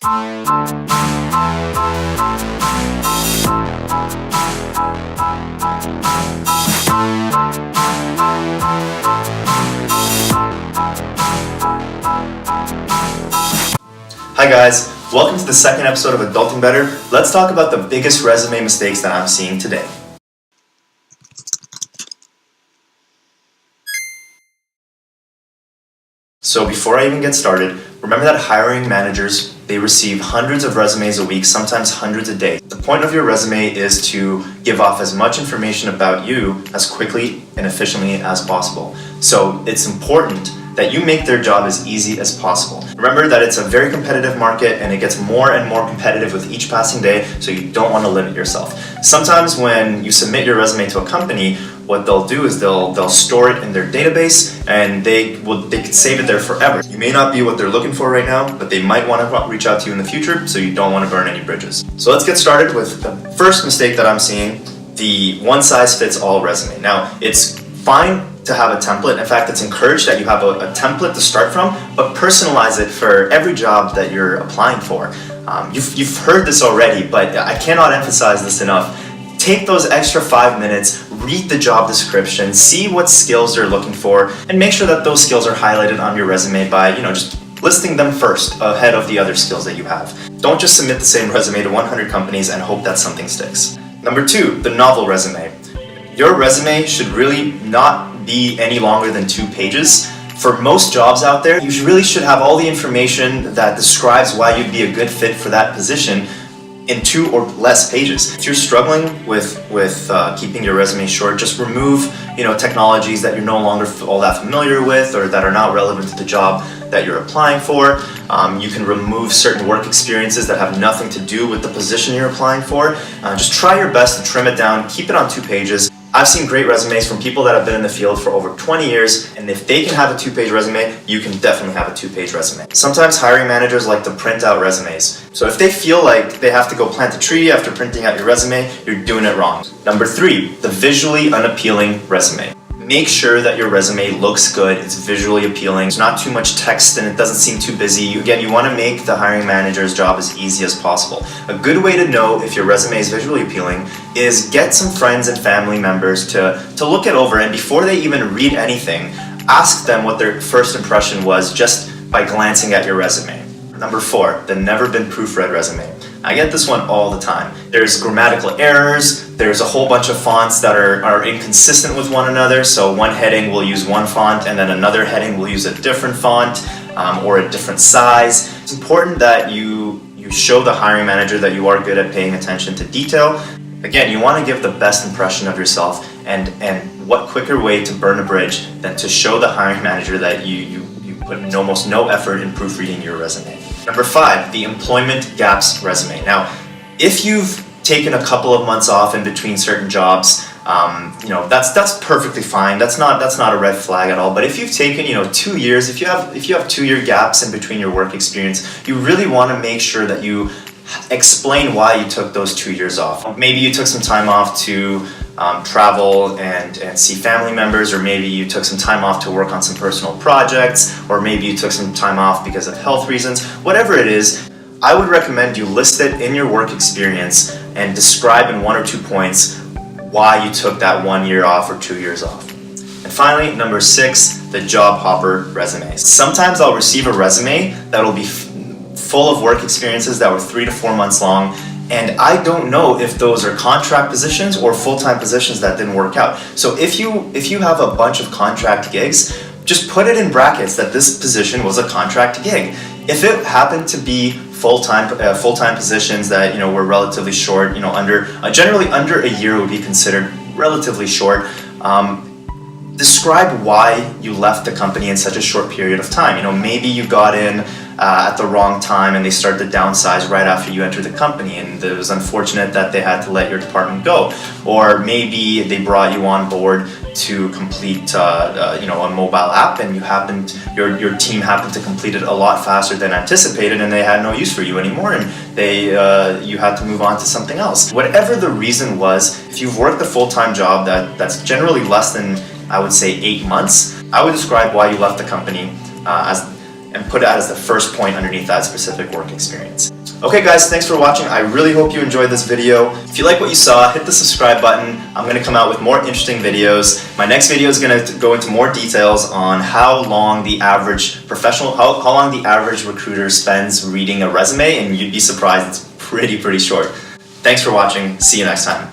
Hi guys, welcome to the second episode of Adulting Better. Let's talk about the biggest resume mistakes that I'm seeing today. So before I even get started, remember that hiring managers, they receive hundreds of resumes a week, sometimes hundreds a day. The point of your resume is to give off as much information about you as quickly and efficiently as possible. So it's important that you make their job as easy as possible. Remember that it's a very competitive market and it gets more and more competitive with each passing day, so you don't want to limit yourself. Sometimes when you submit your resume to a company, what they'll do is they'll store it in their database and they can save it there forever. You may not be what they're looking for right now, but they might want to reach out to you in the future, so you don't want to burn any bridges. So let's get started with the first mistake that I'm seeing, the one-size-fits-all resume. Now, it's fine to have a template. In fact, it's encouraged that you have a template to start from, but personalize it for every job that you're applying for. You've heard this already, but I cannot emphasize this enough. Take those extra 5 minutes, read the job description, see what skills they're looking for, and make sure that those skills are highlighted on your resume by, just listing them first ahead of the other skills that you have. Don't just submit the same resume to 100 companies and hope that something sticks. Number 2, the novel resume. Your resume should really not be any longer than 2 pages. For most jobs out there, you really should have all the information that describes why you'd be a good fit for that position in 2 or less pages. If you're struggling with keeping your resume short, just remove technologies that you're no longer all that familiar with or that are not relevant to the job that you're applying for. You can remove certain work experiences that have nothing to do with the position you're applying for. Just try your best to trim it down, keep it on 2 pages. I've seen great resumes from people that have been in the field for over 20 years, and if they can have a 2-page resume, you can definitely have a 2-page resume. Sometimes hiring managers like to print out resumes. So if they feel like they have to go plant a tree after printing out your resume, you're doing it wrong. Number 3, the visually unappealing resume. Make sure that your resume looks good, it's visually appealing, there's not too much text and it doesn't seem too busy. Again, you want to make the hiring manager's job as easy as possible. A good way to know if your resume is visually appealing is get some friends and family members to look it over, and before they even read anything, ask them what their first impression was just by glancing at your resume. Number 4, the never been proofread resume. I get this one all the time. There's grammatical errors, there's a whole bunch of fonts that are inconsistent with one another, so one heading will use one font and then another heading will use a different font or a different size. It's important that you show the hiring manager that you are good at paying attention to detail. Again, you want to give the best impression of yourself, and what quicker way to burn a bridge than to show the hiring manager that you put almost no effort in proofreading your resume. Number 5, the employment gaps resume. Now, if you've taken a couple of months off in between certain jobs, that's perfectly fine. That's not a red flag at all. But if you've taken 2 years, if you have 2-year gaps in between your work experience, you really want to make sure that you explain why you took those 2 years off. Maybe you took some time off to travel and see family members, or maybe you took some time off to work on some personal projects, or maybe you took some time off because of health reasons. Whatever it is, I would recommend you list it in your work experience and describe in 1 or 2 points why you took that 1 year off or 2 years off. And finally, number 6, the job hopper resumes. Sometimes I'll receive a resume that'll be full of work experiences that were 3 to 4 months long, and I don't know if those are contract positions or full-time positions that didn't work out. So if you have a bunch of contract gigs, just put it in brackets that this position was a contract gig. If it happened to be full-time positions that were relatively short, generally under a year would be considered relatively short. Describe why you left the company in such a short period of time. Maybe you got in at the wrong time and they started to downsize right after you entered the company, and it was unfortunate that they had to let your department go. Or maybe they brought you on board to complete a mobile app, and your team happened to complete it a lot faster than anticipated, and they had no use for you anymore, and you had to move on to something else. Whatever the reason was, if you've worked a full-time job that's generally less than, I would say, 8 months, I would describe why you left the company as and put it as the first point underneath that specific work experience. Okay guys, thanks for watching. I really hope you enjoyed this video. If you like what you saw, hit the subscribe button. I'm going to come out with more interesting videos. My next video is going to go into more details on how long the average recruiter spends reading a resume, and you'd be surprised, it's pretty short. Thanks for watching. See you next time.